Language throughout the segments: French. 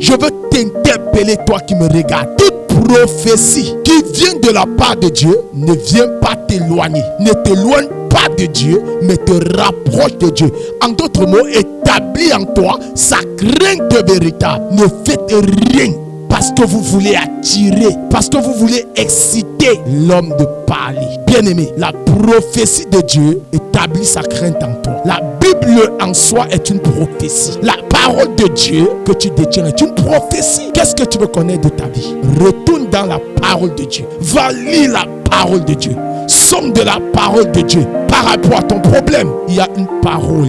Je veux t'interpeller, toi qui me regardes. Toute prophétie qui vient de la part de Dieu ne vient pas t'éloigner. Ne t'éloigne pas de Dieu, mais te rapproche de Dieu. En d'autres mots, établis en toi sa crainte véritable. Ne faites rien parce que vous voulez attirer, parce que vous voulez exciter l'homme de parler. Bien-aimé, la prophétie de Dieu établit sa crainte en toi. La Bible en soi est une prophétie. La parole de Dieu que tu détiens est une prophétie. Qu'est-ce que tu veux connaître de ta vie? Retourne dans la parole de Dieu. Va lire la parole de Dieu. Somme de la parole de Dieu. Par rapport à ton problème, il y a une parole,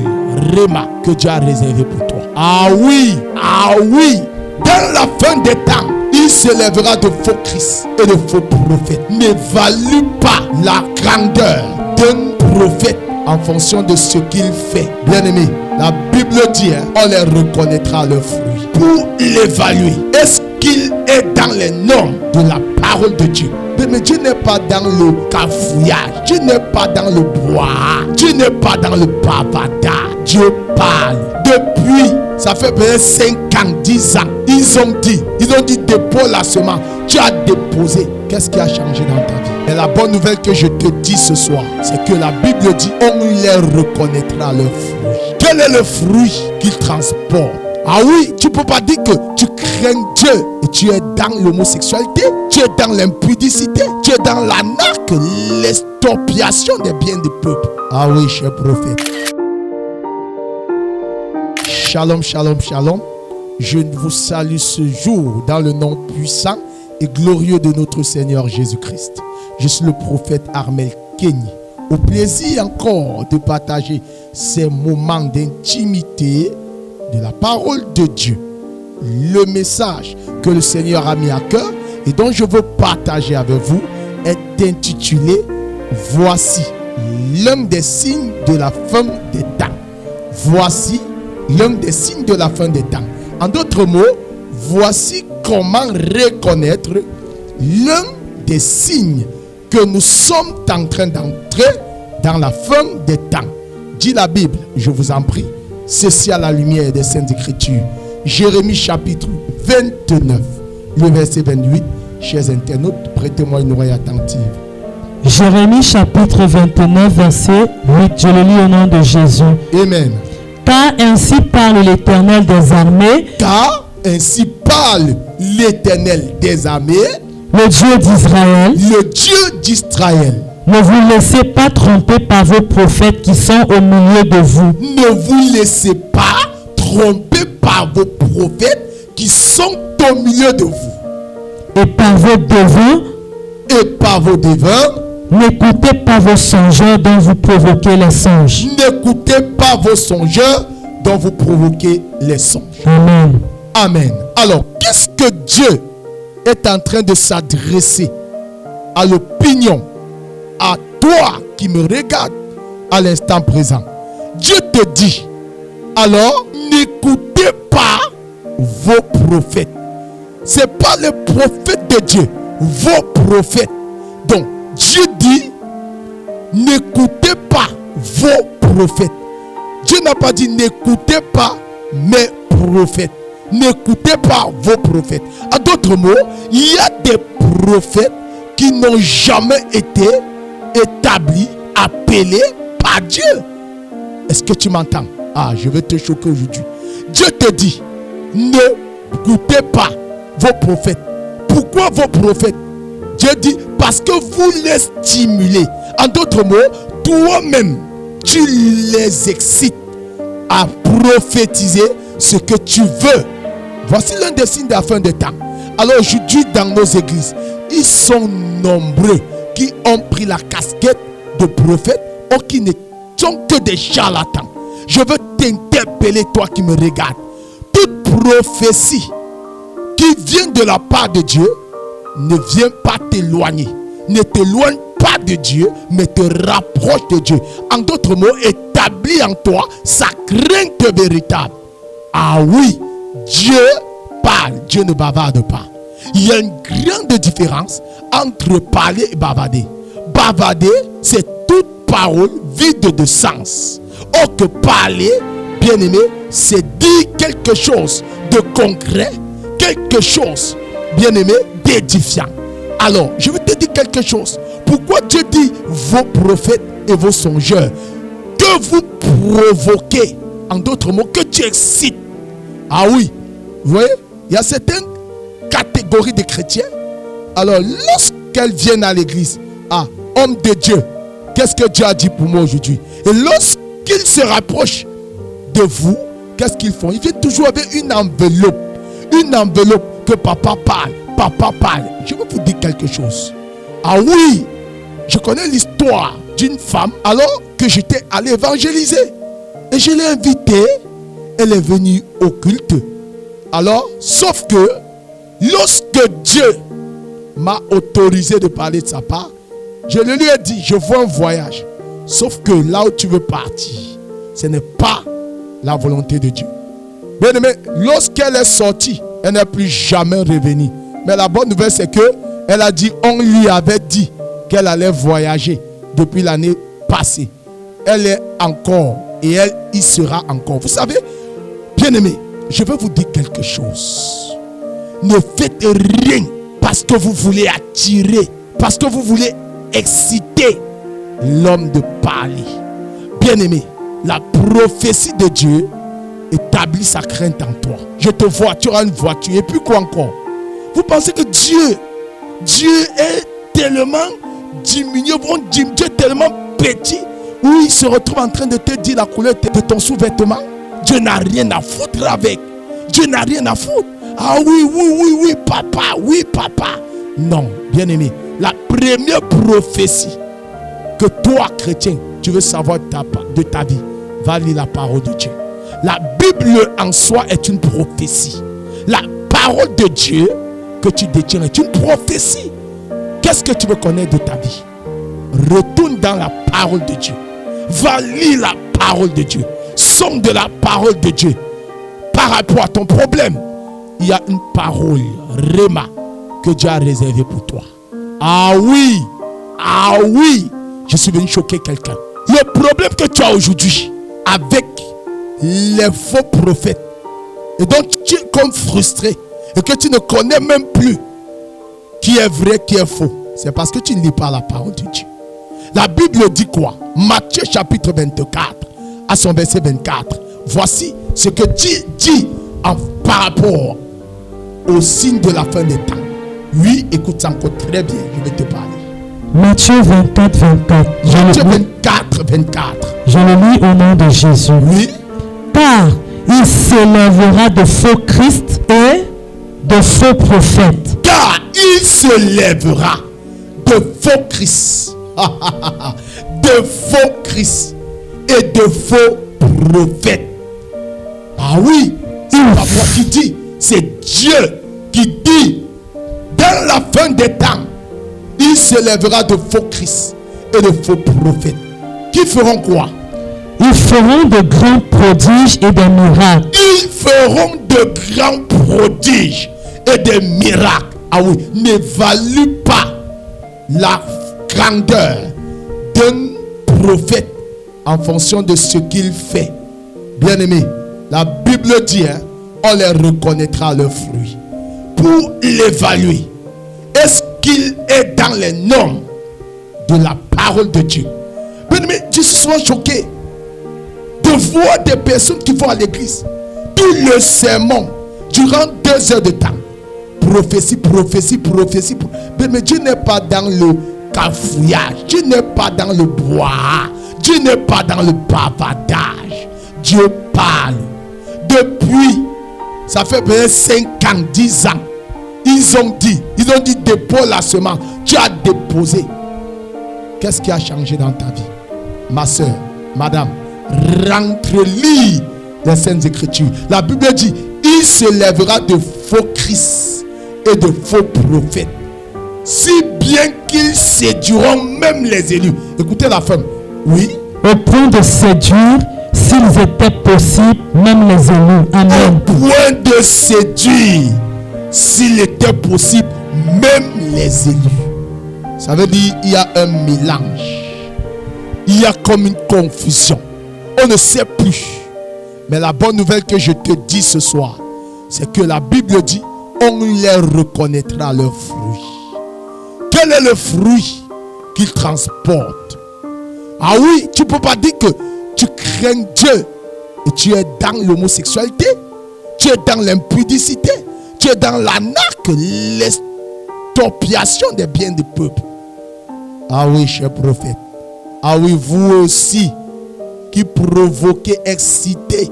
Réma, que Dieu a réservée pour toi. Ah oui, ah oui. Dans la fin des temps, il s'élèvera de faux Christ et de faux prophètes. N'évalue pas la grandeur d'un prophète en fonction de ce qu'il fait. Bien-aimé, la Bible dit, on les reconnaîtra à leurs fruits. Pour l'évaluer, est-ce qu'il est dans les normes de la parole de Dieu? Mais Dieu n'est pas dans le cafouillage. Dieu n'est pas dans le bois. Dieu n'est pas dans le bavardage. Dieu parle. Depuis, ça fait peut-être 5 ans, 10 ans, ils ont dit dépose la semence. Tu as déposé. Qu'est-ce qui a changé dans ta vie? Et la bonne nouvelle que je te dis ce soir, c'est que la Bible dit, on les reconnaîtra leurs fruits. Quel est le fruit qu'ils transportent? Ah oui, tu ne peux pas dire que tu crains Dieu et tu es dans l'homosexualité, tu es dans l'impudicité, tu es dans l'arnaque, l'expropriation des biens du peuple. Ah oui, cher prophète. Shalom, shalom, shalom. Je vous salue ce jour dans le nom puissant et glorieux de notre Seigneur Jésus-Christ. Je suis le prophète Armel Kenny. Au plaisir encore de partager ces moments d'intimité de la parole de Dieu. Le message que le Seigneur a mis à cœur et dont je veux partager avec vous est intitulé « Voici l'un des signes de la fin des temps ». Voici l'un des signes de la fin des temps. En d'autres mots, voici comment reconnaître l'un des signes que nous sommes en train d'entrer dans la fin des temps. Dit la Bible, je vous en prie, ceci à la lumière des Saintes Écritures. Jérémie chapitre 29, le verset 28. Chers internautes, prêtez-moi une oreille attentive. Jérémie chapitre 29, verset 8. Je le lis au nom de Jésus. Amen. Car ainsi parle l'Éternel des armées. Car ainsi parle l'Éternel des armées. Le Dieu d'Israël. Le Dieu d'Israël. Ne vous laissez pas tromper par vos prophètes qui sont au milieu de vous. Ne vous laissez pas tromper par vos prophètes qui sont au milieu de vous. Et par vos devins. Et par vos devins. N'écoutez pas vos songeurs dont vous provoquez les songes. N'écoutez pas vos songeurs dont vous provoquez les songes. Amen. Amen. Alors, qu'est-ce que Dieu est en train de s'adresser à l'opinion, à toi qui me regardes à l'instant présent? Dieu te dit, alors n'écoutez pas vos prophètes. Ce n'est pas les prophètes de Dieu, vos prophètes. Donc, Dieu dit, n'écoutez pas vos prophètes. Dieu n'a pas dit n'écoutez pas mes prophètes. N'écoutez pas vos prophètes. En d'autres mots, il y a des prophètes qui n'ont jamais été établis, appelés par Dieu. Est-ce que tu m'entends? Ah, je vais te choquer aujourd'hui. Dieu te dit, n'écoutez pas vos prophètes. Pourquoi vos prophètes? Dieu dit, parce que vous les stimulez. En d'autres mots, toi-même, tu les excites à prophétiser ce que tu veux. Voici l'un des signes de la fin des temps. Alors aujourd'hui, dans nos églises, ils sont nombreux qui ont pris la casquette de prophète ou qui ne sont que des charlatans. Je veux t'interpeller, toi qui me regardes. Toute prophétie qui vient de la part de Dieu ne vient pas t'éloigner. Ne t'éloigne pas de Dieu, mais te rapproche de Dieu. En d'autres mots, établis en toi sa crainte véritable. Ah oui, Dieu parle, Dieu ne bavarde pas. Il y a une grande différence entre parler et bavarder. Bavarder, c'est toute parole vide de sens. Or que parler, bien aimé, c'est dire quelque chose de concret quelque chose, bien-aimé, d'édifiant. Alors, je vais te dire quelque chose. Pourquoi Dieu dit vos prophètes et vos songeurs que vous provoquez, en d'autres mots, que Dieu excite. Ah oui, vous voyez, il y a certaines catégories de chrétiens. Alors, lorsqu'elles viennent à l'église, homme de Dieu, qu'est-ce que Dieu a dit pour moi aujourd'hui? Et lorsqu'ils se rapprochent de vous, qu'est-ce qu'ils font? Ils viennent toujours avec une enveloppe que papa parle. Je vais vous dire quelque chose. Ah oui, je connais l'histoire d'une femme alors que j'étais allé évangéliser. Et je l'ai invitée. Elle est venue au culte. Alors, sauf que lorsque Dieu m'a autorisé de parler de sa part, je lui ai dit, je vois un voyage. Sauf que là où tu veux partir, ce n'est pas la volonté de Dieu. Bien aimé, lorsqu'elle est sortie, elle n'est plus jamais revenue. Mais la bonne nouvelle, c'est que elle a dit, on lui avait dit qu'elle allait voyager depuis l'année passée. Elle est encore et elle y sera encore. Vous savez, bien aimé, je vais vous dire quelque chose. Ne faites rien parce que vous voulez attirer, parce que vous voulez exciter l'homme de parler. Bien aimé, la prophétie de Dieu établit sa crainte en toi. Je te vois, tu auras une voiture. Et puis quoi encore? Vous pensez que Dieu est tellement diminué, Dieu est tellement petit, où il se retrouve en train de te dire la couleur de ton sous-vêtement? Dieu n'a rien à foutre avec. Dieu n'a rien à foutre. Ah oui, papa. Non, bien aimé, la première prophétie que toi, chrétien, tu veux savoir de ta vie, va lire la parole de Dieu. La Bible en soi est une prophétie. La parole de Dieu que tu détiens est une prophétie. Qu'est-ce que tu veux connaître de ta vie? Retourne dans la parole de Dieu. Va lire la parole de Dieu. Somme de la parole de Dieu. Par rapport à ton problème, il y a une parole, Réma, que Dieu a réservée pour toi. Ah oui, je suis venu choquer quelqu'un. Le problème que tu as aujourd'hui avec les faux prophètes, et donc tu es comme frustré, et que tu ne connais même plus qui est vrai, qui est faux, c'est parce que tu ne lis pas la parole de Dieu. La Bible dit quoi? Matthieu chapitre 24, à son verset 24. Voici ce que Dieu dit par rapport au signe de la fin des temps. Oui, écoute ça encore très bien, je vais te parler. Matthieu 24, 24. Matthieu 24, 24. Je le lis au nom de Jésus. Oui. Car il s'élèvera de faux Christ et de faux prophètes. Car il se lèvera de faux Christ, de faux Christ et de faux prophètes. Ah oui, c'est pas moi qui dis, c'est Dieu qui dit, dans la fin des temps, il se lèvera de faux Christ et de faux prophètes. Qui feront quoi? Ils feront de grands prodiges et des miracles. Ils feront de grands prodiges et des miracles. Ah oui, n'évalue pas la grandeur d'un prophète en fonction de ce qu'il fait. Bien aimé, la Bible dit, on les reconnaîtra à leurs fruits. Pour l'évaluer, est-ce qu'il est dans les normes de la parole de Dieu? Bien aimé, je suis souvent choqué de voir des personnes qui vont à l'église, tout le sermon, durant 2 heures de temps. Prophétie. Mais Dieu n'est pas dans le cafouillage. Dieu n'est pas dans le bois. Dieu n'est pas dans le bavardage. Dieu parle. Depuis, ça fait peut-être 5 ans, 10 ans. Ils ont dit dépose la semence. Tu as déposé. Qu'est-ce qui a changé dans ta vie? Ma soeur, madame, rentre lire les Saintes Écritures. La Bible dit, il se lèvera de faux Christ et de faux prophètes, si bien qu'ils séduiront même les élus. Écoutez la femme. Oui. Au point de séduire, s'ils étaient possibles, même les élus. Amen. Au point de séduire, s'il était possible, même les élus. Ça veut dire il y a un mélange. Il y a comme une confusion. On ne sait plus. Mais la bonne nouvelle que je te dis ce soir, c'est que la Bible dit, on les reconnaîtra leurs fruits. Quel est le fruit qu'ils transportent? Ah oui, tu ne peux pas dire que tu crains Dieu et tu es dans l'homosexualité, tu es dans l'impudicité, tu es dans l'anarque, l'expropriation des biens du peuple. Ah oui, cher prophète. Ah oui, vous aussi qui provoquez, excitez.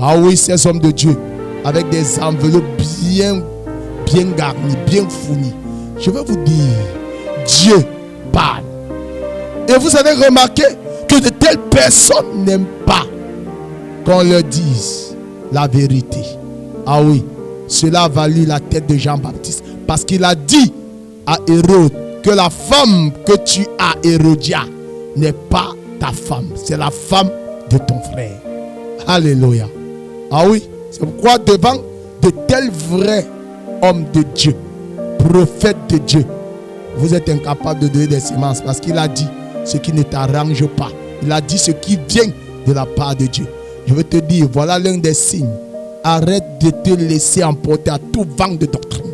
Ah oui, ces hommes de Dieu avec des enveloppes bien garnies, bien fournies. Je vais vous dire, Dieu parle. Et vous avez remarqué que de telles personnes n'aiment pas qu'on leur dise la vérité. Ah oui, cela a valu la tête de Jean-Baptiste. Parce qu'il a dit à Hérode que la femme que tu as, Hérodia, n'est pas ta femme. C'est la femme de ton frère. Alléluia. Ah oui, c'est pourquoi devant de tels vrais hommes de Dieu, prophètes de Dieu, vous êtes incapable de donner des semences parce qu'il a dit ce qui ne t'arrange pas. Il a dit ce qui vient de la part de Dieu. Je veux te dire, voilà l'un des signes. Arrête de te laisser emporter à tout vent de doctrine.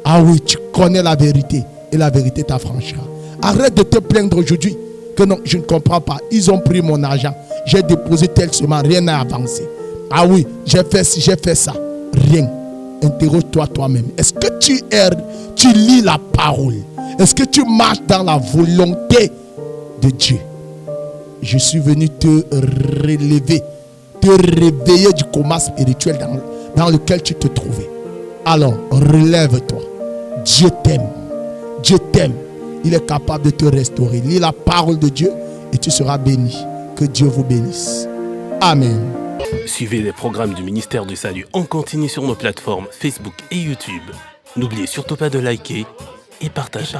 Ah oui, tu connais la vérité et la vérité t'affranchira. Arrête de te plaindre aujourd'hui que non, je ne comprends pas. Ils ont pris mon argent. J'ai déposé tel semence, rien n'a avancé. Ah oui, j'ai fait ci, j'ai fait ça. Rien. Interroge-toi toi-même. Est-ce que tu lis la parole? Est-ce que tu marches dans la volonté de Dieu? Je suis venu te relever, te réveiller du coma spirituel dans lequel tu te trouvais. Alors, relève-toi. Dieu t'aime. Dieu t'aime. Il est capable de te restaurer. Lis la parole de Dieu et tu seras béni. Que Dieu vous bénisse. Amen. Suivez les programmes du ministère du Salut en continu sur nos plateformes Facebook et YouTube. N'oubliez surtout pas de liker et partager.